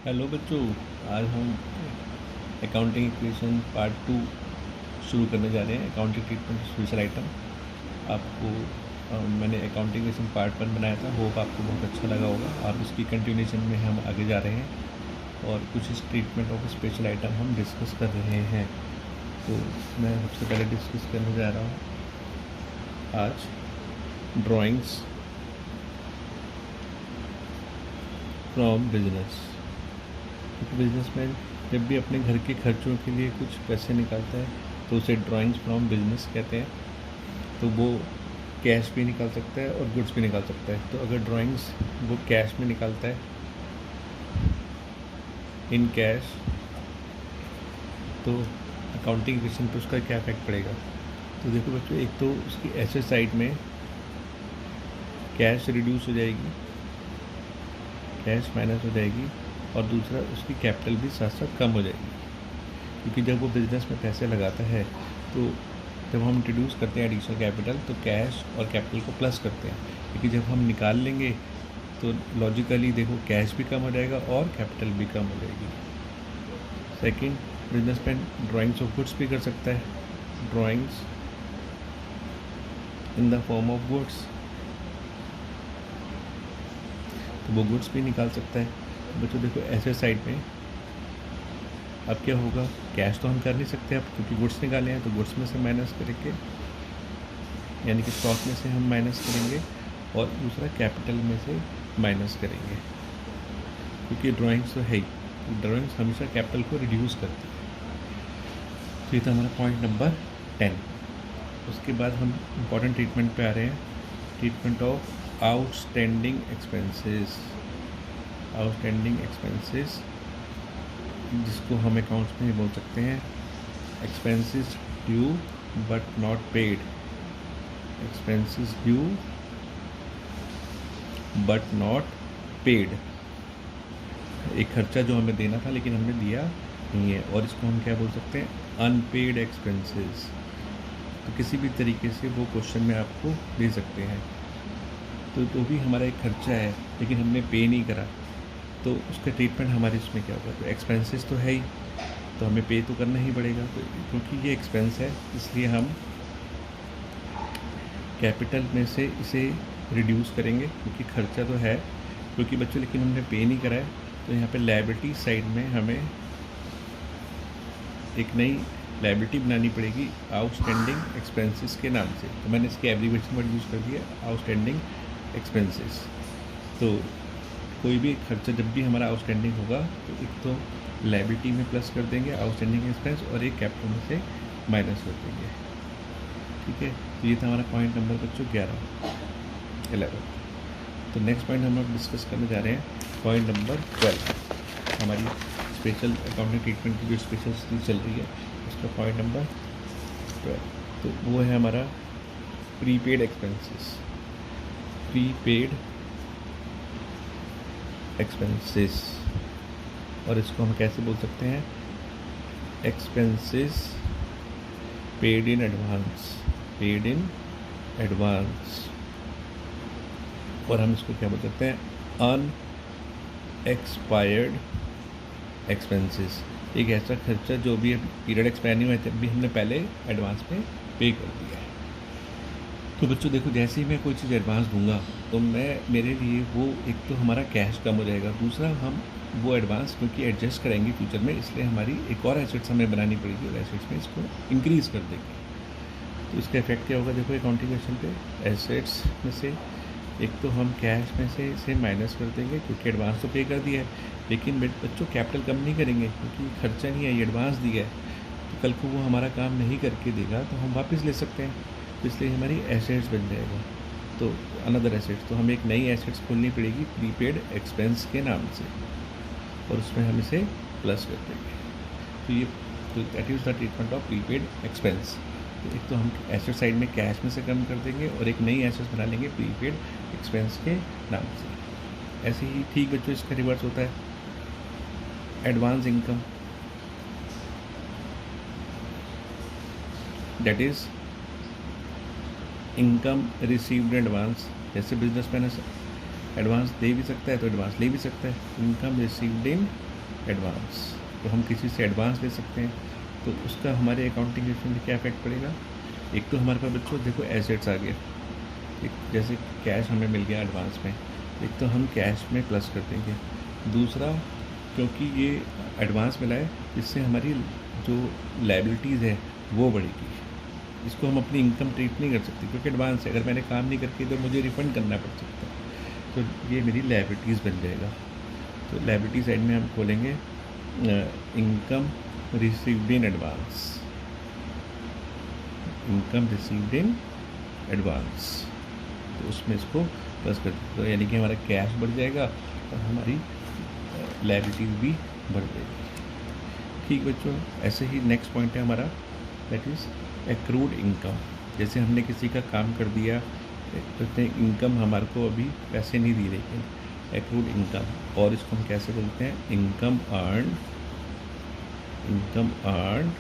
Hello बच्चों, आज हम अकाउंटिंग इक्वेशन पार्ट 2 शुरू करने जा रहे हैं। Accounting treatment special item. आपको मैंने अकाउंटिंग इक्वेशन पार्ट 1 बनाया था, होप आपको बहुत अच्छा लगा होगा। और उसकी कंटिन्यूशन में हम आगे जा रहे हैं और कुछ इस ट्रीटमेंट ऑफ स्पेशल आइटम हम डिस्कस कर रहे हैं। तो मैं सबसे पहले डिस्कस करने जा रहा हूँ आज ड्राइंग्स फ्रॉम बिजनेस। क्योंकि बिजनेसमैन जब भी अपने घर के खर्चों के लिए कुछ पैसे निकालता है तो उसे ड्राइंग्स फ्रॉम बिजनेस कहते हैं। तो वो कैश भी निकाल सकता है और गुड्स भी निकाल सकता है। तो अगर ड्राइंग्स वो कैश में निकालता है इन कैश, तो अकाउंटिंग इक्वेशन पर उसका क्या इफेक्ट पड़ेगा। तो देखो बच्चों, एक तो उसकी एसेट साइड में कैश रिड्यूस हो जाएगी, कैश माइनस हो जाएगी, और दूसरा उसकी कैपिटल भी साथ साथ कम हो जाएगी। क्योंकि जब वो बिज़नेस में पैसे लगाता है तो जब हम इंट्रोड्यूस करते हैं एडिशनल कैपिटल तो कैश और कैपिटल को प्लस करते हैं। लेकिन जब हम निकाल लेंगे तो लॉजिकली देखो कैश भी कम हो जाएगा और कैपिटल भी कम हो जाएगी। Second, businessman drawings of goods भी कर सकता है, drawings in the form of goods. तो वो गुड्स भी निकाल सकता है। बच्चों देखो एसेट साइड में अब क्या होगा, कैश तो हम कर नहीं सकते अब, क्योंकि गुड्स निकाले हैं। तो गुड्स में से माइनस करके, यानी कि स्टॉक में से हम माइनस करेंगे और दूसरा कैपिटल में से माइनस करेंगे। क्योंकि ड्राइंग्स तो है ही, ड्राइंग्स हमेशा कैपिटल को रिड्यूस करती है। तो ये था हमारा पॉइंट नंबर 10। उसके बाद हम इम्पॉर्टेंट ट्रीटमेंट पे आ रहे हैं, treatment of outstanding expenses. Outstanding expenses जिसको हम अकाउंट्स में बोल सकते हैं expenses due but not paid. Expenses due but not paid, एक खर्चा जो हमें देना था लेकिन हमने दिया नहीं है, और इसको हम क्या बोल सकते हैं, अनपेड एक्सपेंसेस। तो किसी भी तरीके से वो क्वेश्चन में आपको दे सकते हैं। तो भी हमारा एक खर्चा है लेकिन हमने पे नहीं करा, तो उसका ट्रीटमेंट हमारे इसमें क्या होगा। तो एक्सपेंसेस तो है ही, तो हमें पे तो करना ही पड़ेगा। तो क्योंकि ये एक्सपेंस है इसलिए हम कैपिटल में से इसे रिड्यूस करेंगे, क्योंकि खर्चा तो है क्योंकि बच्चों, लेकिन हमने पे नहीं करा है। तो यहाँ पे लायबिलिटी साइड में हमें एक नई लायबिलिटी बनानी पड़ेगी आउटस्टैंडिंग एक्सपेंसेस के नाम से। तो मैंने इसके एब्रीवेशन वर्ड यूज़ कर दिया, आउटस्टैंडिंग एक्सपेंसेस। तो कोई भी खर्चा जब भी हमारा आउटस्टैंडिंग होगा तो एक तो लायबिलिटी में प्लस कर देंगे आउटस्टैंडिंग एक्सपेंस और एक कैपिटल में से माइनस कर देंगे। ठीक है, तो ये था हमारा पॉइंट नंबर बच्चों 11। तो नेक्स्ट पॉइंट हम लोग डिस्कस करने जा रहे हैं पॉइंट नंबर 12। हमारी स्पेशल अकाउंटिंग ट्रीटमेंट की जो स्पेशल सीरीज चल रही है उसका पॉइंट नंबर 12। तो वो है हमारा प्रीपेड एक्सपेंसेस। प्रीपेड एक्सपेंसेस, और इसको हम कैसे बोल सकते हैं, expenses paid in advance. Paid in advance, और हम इसको क्या बोल सकते हैं, अनएक्सपायर्ड एक्सपेंसेस। एक ऐसा खर्चा जो भी पीरियड एक्सपायर नहीं हुआ तब भी हमने पहले एडवांस में पे कर दिया है। तो बच्चों देखो, जैसे ही मैं कोई चीज़ एडवांस दूंगा तो मेरे लिए वो एक तो हमारा कैश कम हो जाएगा, दूसरा हम वो एडवांस क्योंकि एडजस्ट कराएंगे फ्यूचर में, इसलिए हमारी एक और एसेट्स हमें बनानी पड़ेगी और एसेट्स में इसको इंक्रीज़ कर देंगे। तो इसका इफेक्ट क्या होगा, देखो अकाउंटिंग क्वेश्चन पे एसेट्स में से एक तो हम कैश में से इसे माइनस कर देंगे क्योंकि एडवांस तो पे कर दिया है, लेकिन बच्चों कैपिटल कम नहीं करेंगे क्योंकि खर्चा नहीं है, ये एडवांस दिया है। तो कल को वो हमारा काम नहीं करके देगा तो हम वापस ले सकते हैं, तो इसलिए हमारी एसेट्स बन जाएगा। तो अनदर एसेट्स, तो हमें एक नई एसेट्स खोलनी पड़ेगी प्रीपेड एक्सपेंस के नाम से, और उसमें हम इसे प्लस कर देंगे। तो ये that is the treatment of prepaid expense. तो एक तो हम एसेट साइड में कैश में से कम कर देंगे और एक नई एसेट्स बना लेंगे प्रीपेड एक्सपेंस के नाम से। ऐसे ही ठीक बच्चों इसका रिवर्स होता है, advance income, that is income received advance. जैसे बिजनेसमैन एडवांस दे भी सकता है तो एडवांस ले भी सकता है, इनकम रिसीव्ड इन एडवांस, तो हम किसी से एडवांस ले सकते हैं, तो उसका हमारे अकाउंटिंग रिलेशन में क्या इफेक्ट पड़ेगा। एक तो हमारे पास बच्चों देखो एसेट्स आ गए, एक जैसे कैश हमें मिल गया एडवांस में, एक तो हम कैश में प्लस कर देंगे। दूसरा, क्योंकि ये एडवांस मिला है, इससे हमारी जो लायबिलिटीज़ है वो बढ़ेगी। इसको हम अपनी इनकम ट्रीट नहीं कर सकते क्योंकि एडवांस है, अगर मैंने काम नहीं करके तो मुझे रिफ़ंड करना पड़ सकता है, तो ये मेरी लायबिलिटीज़ बन जाएगा। तो लायबिलिटी साइड में हम खोलेंगे income received in advance, income received in advance, तो उसमें इसको प्लस कर देते, तो यानी कि हमारा कैश बढ़ जाएगा और हमारी लायबिलिटीज़ भी बढ़ जाएगी। ठीक बच्चों, ऐसे ही नेक्स्ट पॉइंट है हमारा, दैट इज़ एक्रूड इनकम। जैसे हमने किसी का काम कर दिया, कहते हैं इनकम हमारे को अभी पैसे नहीं दी, लेकिन एक्रूड इनकम, और इसको हम कैसे बोलते हैं, income earn, income earn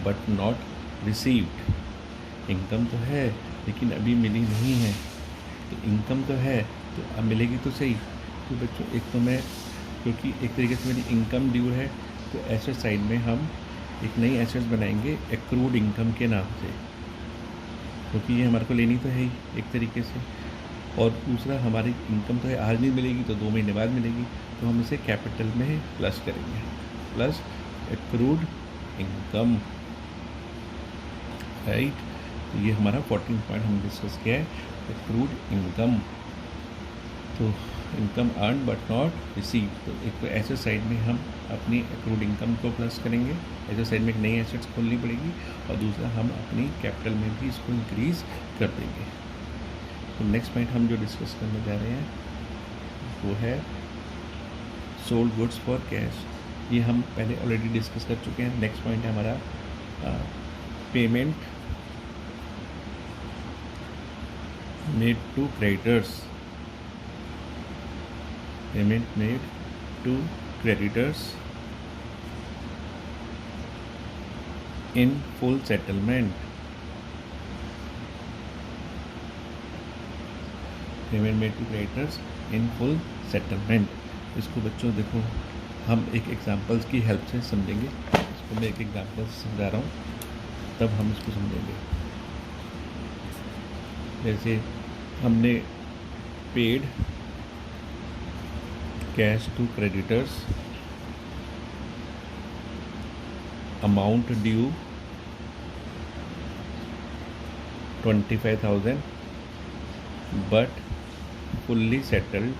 but not received. Income तो है लेकिन अभी मिली नहीं है, तो इनकम तो है तो अब मिलेगी तो सही। तो बच्चों एक तो मैं, क्योंकि एक तरीके से मेरी इनकम ड्यू है, तो एसेट साइड में हम एक नई एसेट्स बनाएंगे एक्रूड इनकम के नाम से, क्योंकि ये हमारे को लेनी तो है ही एक तरीके से। और दूसरा, हमारी इनकम तो है, आज नहीं मिलेगी तो 2 महीने बाद मिलेगी, तो हम इसे कैपिटल में प्लस करेंगे, प्लस एक्रूड इनकम, राइट। तो ये हमारा 14 पॉइंट हम डिस्कस किया है, एक्रूड इनकम। तो income earn but not receive, तो एक तो एसेट साइड में हम अपनी एक्रूड इनकम को प्लस करेंगे, एसेट साइड में एक नई एसेट्स खोलनी पड़ेगी, और दूसरा हम अपनी कैपिटल में भी इसको इंक्रीज़ कर देंगे। तो नेक्स्ट पॉइंट हम जो डिस्कस करने जा रहे हैं वो है सोल्ड गुड्स फॉर कैश। ये हम पहले ऑलरेडी डिस्कस कर चुके हैं। नेक्स्ट पॉइंट है हमारा payment made to creditors, payment made to creditors in full settlement, payment made to creditors in full settlement. इसको बच्चों देखो हम एक एग्जांपल्स की हेल्प से समझेंगे, इसको मैं एक एग्जांपल समझा रहा हूँ तब हम इसको समझेंगे। जैसे हमने paid cash to creditors amount due 25,000 but fully settled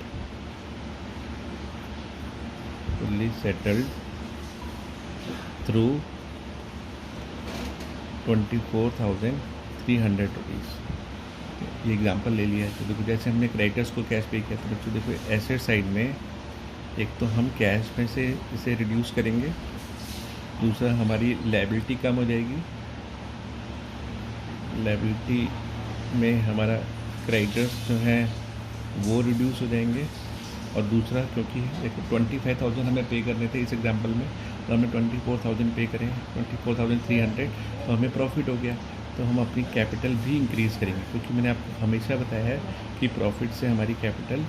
through 24,300 rupees. ये एग्जांपल ले लिया है। तो देखो जैसे हमने क्रेडिटर्स को कैश पे किया, तो बच्चों देखो एसेट साइड में एक तो हम कैश में से इसे रिड्यूस करेंगे, दूसरा हमारी लायबिलिटी कम हो जाएगी, लायबिलिटी में हमारा क्रेडिटर्स जो हैं वो रिड्यूस हो जाएंगे, और दूसरा क्योंकि देखो 25,000 हमें पे करने थे इस एग्जांपल में, तो हमें 24,000 पे करें, 24,300, तो हमें प्रॉफिट हो गया, तो हम अपनी कैपिटल भी इंक्रीज़ करेंगे, क्योंकि मैंने आपको हमेशा बताया है कि प्रॉफिट से हमारी कैपिटल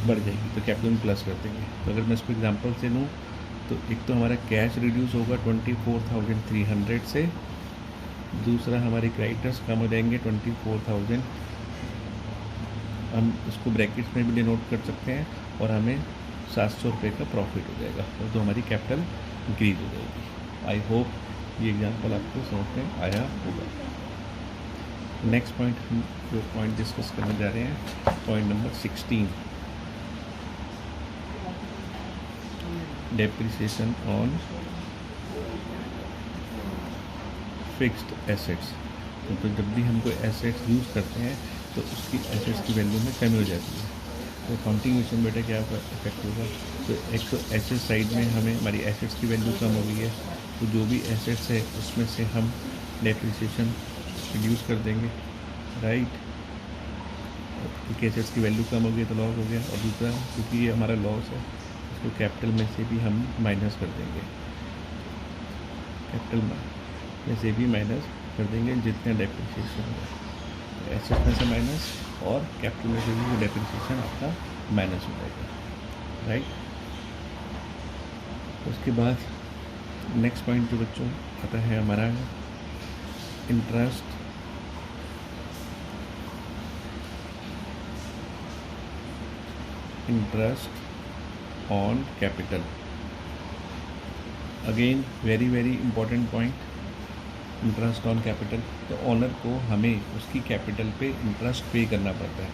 बढ़ जाएगी, तो कैपिटल में प्लस कर देंगे। तो अगर मैं इसको एग्जांपल से लूँ तो एक तो हमारा कैश रिड्यूस होगा 24,300 से, दूसरा हमारे क्रेडिटर्स कम हो जाएंगे 24,000, हम इसको ब्रैकेट्स में भी डिनोट कर सकते हैं, और हमें 700 रुपये का प्रॉफिट हो जाएगा, और तो हमारी कैपिटल इंक्रीज हो जाएगी। आई होप ये एग्जांपल आपको समझ में आया होगा। नेक्स्ट पॉइंट हम जो पॉइंट डिस्कस करने जा रहे हैं, point number 16, depreciation on fixed assets. तो जब भी हम कोई एसेट्स यूज़ करते हैं तो उसकी एसेट्स की वैल्यू में कमी हो जाती है, तो अकाउंटिंग में बेटा क्या इफेक्ट होगा। तो एक तो एसेट साइड में हमें हमारी एसेट्स की वैल्यू कम हो गई है, तो जो भी एसेट्स है उसमें से हम डेप्रिसिएशन रिड्यूस कर देंगे, राइट। क्योंकि एसेट्स की वैल्यू कम हो गई तो लॉस हो गया, और दूसरा क्योंकि ये हमारा लॉस है इसको कैपिटल में से भी हम माइनस कर देंगे, कैपिटल में से भी माइनस कर देंगे जितना डेप्रिसिएशन होगा, एसेट में से माइनस और कैपिटल में से भी वो डेप्रिसिएशन आपका माइनस हो जाएगा, राइट। उसके बाद नेक्स्ट पॉइंट जो बच्चों आता है हमारा interest on capital. Again very very important point, interest on capital. तो ऑनर को हमें उसकी कैपिटल पे इंटरेस्ट पे करना पड़ता है,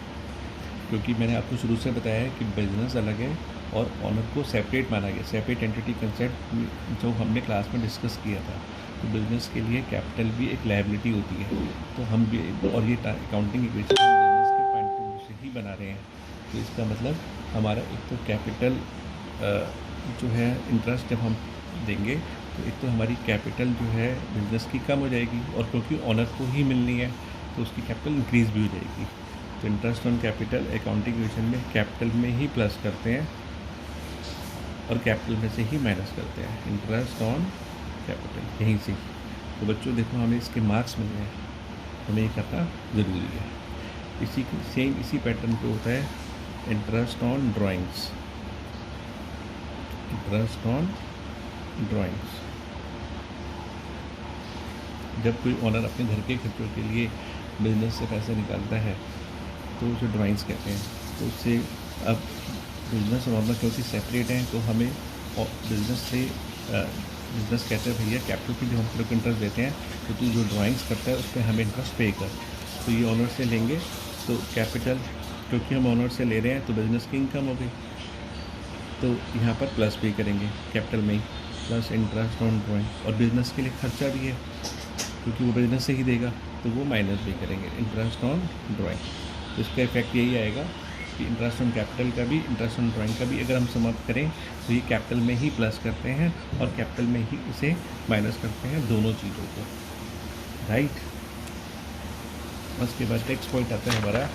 क्योंकि मैंने आपको शुरू से बताया है कि बिजनेस अलग है और ऑनर को सेपरेट माना गया। सेपरेट एंटिटी कंसेप्ट जो हमने क्लास में डिस्कस किया था। तो बिजनेस के लिए कैपिटल भी एक लायबिलिटी होती है। तो हम भी, और ये अकाउंटिंग इक्वेशन हम बिजनेस के पॉइंट ऑफ व्यू से ही बना रहे हैं। तो इसका मतलब हमारा एक तो कैपिटल जो है इंटरेस्ट जब हम देंगे तो एक तो हमारी कैपिटल जो है बिजनेस की कम हो जाएगी, और क्योंकि ऑनर को ही मिलनी है तो उसकी कैपिटल इंक्रीज़ भी हो जाएगी। तो interest on capital accounting equation में कैपिटल में ही प्लस करते हैं और कैपिटल में से ही माइनस करते हैं। इंटरेस्ट ऑन कैपिटल यहीं से। तो बच्चों देखो हमें इसके मार्क्स मिल रहे हैं, हमें ये करना ज़रूरी है। इसी पैटर्न पे होता है interest on drawings. Interest on drawings, जब कोई ओनर अपने घर के खर्चों के लिए बिजनेस से पैसा निकालता है तो उसे ड्राइंग्स कहते हैं। तो उससे अब बिजनेस और ऑनर क्योंकि सेपरेट हैं तो हमें बिजनेस कहते हैं भैया कैपिटल की जो हम लोग इंटरेस्ट देते हैं तो तू जो ड्राइंग्स करता है उस पर हमें इंटरेस्ट पे कर। तो ये ऑनर से लेंगे तो कैपिटल, क्योंकि हम ऑनर से ले रहे हैं तो बिजनेस की इनकम हो गई, तो यहाँ पर प्लस पे करेंगे कैपिटल में ही, प्लस इंटरेस्ट ऑन ड्राइंग। और बिजनेस के लिए खर्चा भी है क्योंकि वो बिजनेस से ही देगा तो वो माइनस भी करेंगे इंटरेस्ट ऑन ड्राइंग। तो इसका इफेक्ट यही आएगा कि इंटरेस्ट ऑन कैपिटल का भी इंटरेस्ट ऑन ड्राइंग का भी अगर हम समाप्त करें तो ये कैपिटल में ही प्लस करते हैं और कैपिटल में ही इसे माइनस करते हैं, दोनों चीज़ों को, राइट। उसके बाद नेक्स्ट पॉइंट आता है हमारा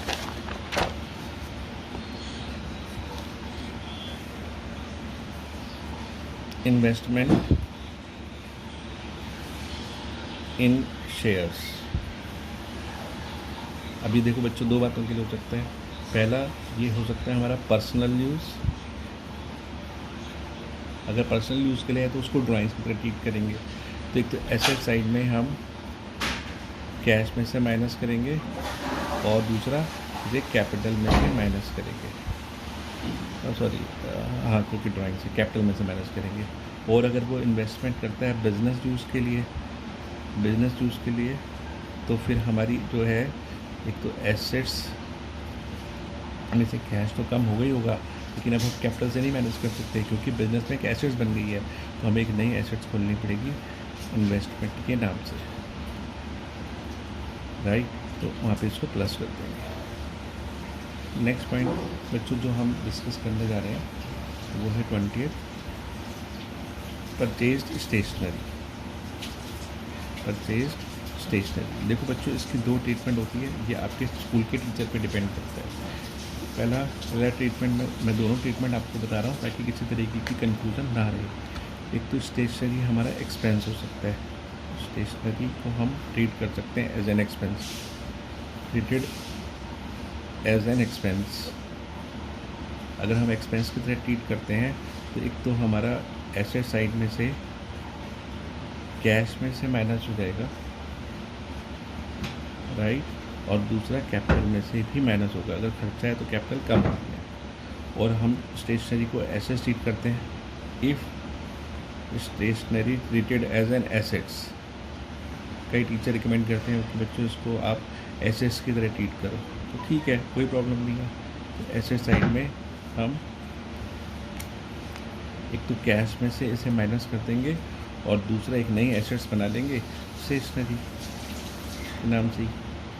इन्वेस्टमेंट इन शेयर्स। अभी देखो बच्चों दो बातों के लिए हो सकता है। पहला ये हो सकता है हमारा पर्सनल यूज़। अगर पर्सनल यूज़ के लिए है तो उसको ड्राइंग्स की तरह ट्रीट करेंगे। तो एक तो एसेट साइड में हम कैश में से माइनस करेंगे और दूसरा इसे कैपिटल में से माइनस करेंगे, हाँ क्योंकि ड्राइंग से कैपिटल में से माइनस करेंगे। और अगर वो इन्वेस्टमेंट करता है बिजनेस यूज़ के लिए तो फिर हमारी जो है एक तो एसेट्स में से कैश तो कम हो गई होगा, लेकिन अब हम कैपिटल से नहीं मैनेज कर सकते क्योंकि बिजनेस में एक एसेट्स बन गई है, तो हमें एक नई एसेट्स खोलनी पड़ेगी इन्वेस्टमेंट के नाम से, राइट। तो वहाँ पे इसको प्लस कर देंगे। नेक्स्ट पॉइंट बच्चों जो हम डिस्कस करने जा रहे हैं वो है 20th परचेज्ड स्टेशनरी। देखो बच्चों इसकी दो ट्रीटमेंट होती है, ये आपके स्कूल के टीचर पे डिपेंड करता है। पहला ट्रीटमेंट में मैं दोनों ट्रीटमेंट आपको बता रहा हूँ ताकि किसी तरीके की कंफ्यूजन ना रहे। एक तो स्टेशनरी हमारा एक्सपेंस हो सकता है, स्टेशनरी को हम ट्रीट कर सकते हैं as an expense, treated as an expense. अगर हम एक्सपेंस की तरह ट्रीट करते हैं तो एक तो हमारा एसेट साइड में से कैश में से माइनस हो जाएगा, राइट, और दूसरा कैपिटल में से भी माइनस होगा। अगर खर्चा है तो कैपिटल कम होती है। और हम स्टेशनरी को ऐसे ट्रीट करते हैं if stationery treated as an assets. कई टीचर रिकमेंड करते हैं कि बच्चों इसको आप एसेट्स की तरह ट्रीट करो, तो ठीक है कोई प्रॉब्लम नहीं है। तो एसेट साइड में हम एक तो कैश में से इसे माइनस कर देंगे और दूसरा एक नई एसेट्स बना लेंगे स्टेशनरी के नाम से ही,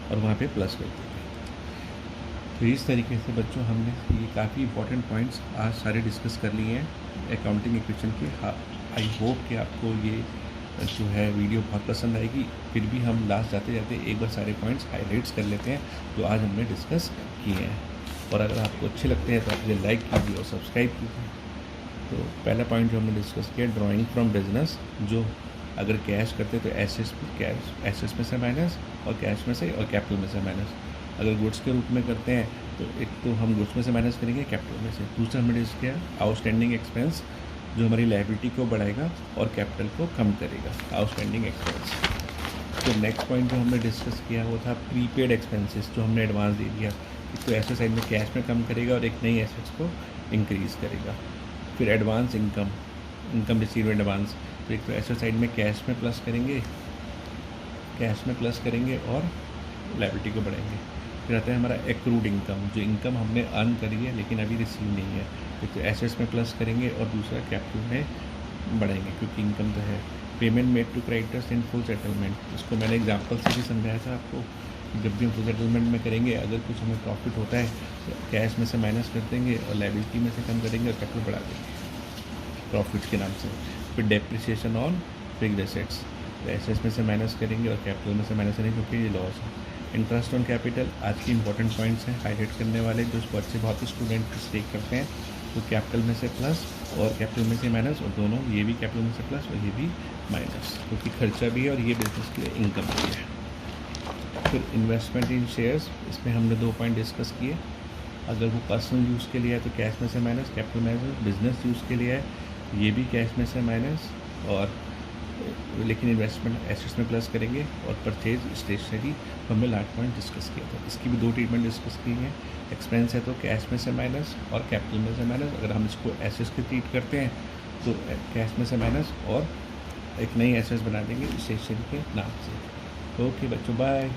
और वहाँ पे प्लस कर देंगे। तो इस तरीके से बच्चों हमने ये काफ़ी इंपॉर्टेंट पॉइंट्स आज सारे डिस्कस कर लिए हैं अकाउंटिंग इक्वेशन के। आई होप कि आपको ये जो है वीडियो बहुत पसंद आएगी। फिर भी हम लास्ट जाते जाते एक बार सारे पॉइंट्स हाईलाइट्स कर लेते हैं जो आज हमने डिस्कस किए हैं। और अगर आपको अच्छे लगते हैं तो आप मुझे लाइक कीजिए और सब्सक्राइब कीजिए। तो पहला पॉइंट जो हमने डिस्कस किया ड्राइंग फ्रॉम बिजनेस, जो अगर कैश करते तो एसेट्स में से माइनस और कैश में से और कैपिटल में से माइनस। अगर गुड्स के रूप में करते हैं तो एक तो हम गुड्स में से माइनस करेंगे कैपिटल में से, दूसरा हमने डिस्कस किया आउटस्टैंडिंग एक्सपेंस जो हमारी लायबिलिटी को बढ़ाएगा और कैपिटल को कम करेगा, आउटस्टैंडिंग एक्सपेंस। तो नेक्स्ट पॉइंट जो हमने डिस्कस किया वो था प्रीपेड एक्सपेंसेस, जो हमने एडवांस दे दिया, एक तो एसेट साइड में कैश में कम करेगा और एक नई एसेट्स को इंक्रीज़ करेगा। फिर एडवांस इनकम रिसीव एडवांस, तो एक तो एसेट साइड में कैश में प्लस करेंगे और लायबिलिटी को बढ़ाएंगे। फिर आता है हमारा एक्रूड इनकम, जो इनकम हमने अर्न करी है लेकिन अभी रिसीव नहीं है, एक तो एसेट्स में प्लस करेंगे और दूसरा कैपिटल में बढ़ाएंगे क्योंकि इनकम तो है। Payment made to creditors in full settlement, इसको मैंने एग्जांपल से भी समझाया था आपको। जब भी हम फुल सेटलमेंट में करेंगे, अगर कुछ हमें प्रॉफिट होता है तो कैश में से माइनस कर देंगे और लायबिलिटी में से कम करेंगे और कैपिटल बढ़ा देंगे प्रॉफिट के नाम से। फिर depreciation on fixed assets, assets में से माइनस करेंगे और कैपिटल में से माइनस करेंगे क्योंकि ये लॉस है। इंटरेस्ट ऑन कैपिटल, आज की इंपॉर्टेंट पॉइंट्स हैं हाईलाइट करने वाले, जो बच्चे बहुत ही स्टूडेंट मिस्टेक करते हैं। तो कैपिटल में से प्लस और कैपिटल में से माइनस, और दोनों, ये भी कैपिटल में से प्लस और ये भी माइनस, क्योंकि खर्चा भी है और ये बिजनेस के लिए इनकम भी है। फिर इन्वेस्टमेंट इन शेयर्स, इसमें हमने 2 पॉइंट डिस्कस किए। अगर वो पर्सनल यूज़ के लिए है तो कैश में से minus, capital minus. Business use के लिए है ये भी कैश में से माइनस, और लेकिन इन्वेस्टमेंट एसेट्स में प्लस करेंगे। और परचेज स्टेशनरी हमने लास्ट पॉइंट डिस्कस किया था, इसकी भी 2 ट्रीटमेंट डिस्कस की हैं। एक्सपेंस है तो कैश में से माइनस और कैपिटल में से माइनस। अगर हम इसको एसेट्स के ट्रीट करते हैं तो कैश में से माइनस और एक नई एसेट्स बना देंगे स्टेशनरी के नाम से। ओके बच्चों, बाय।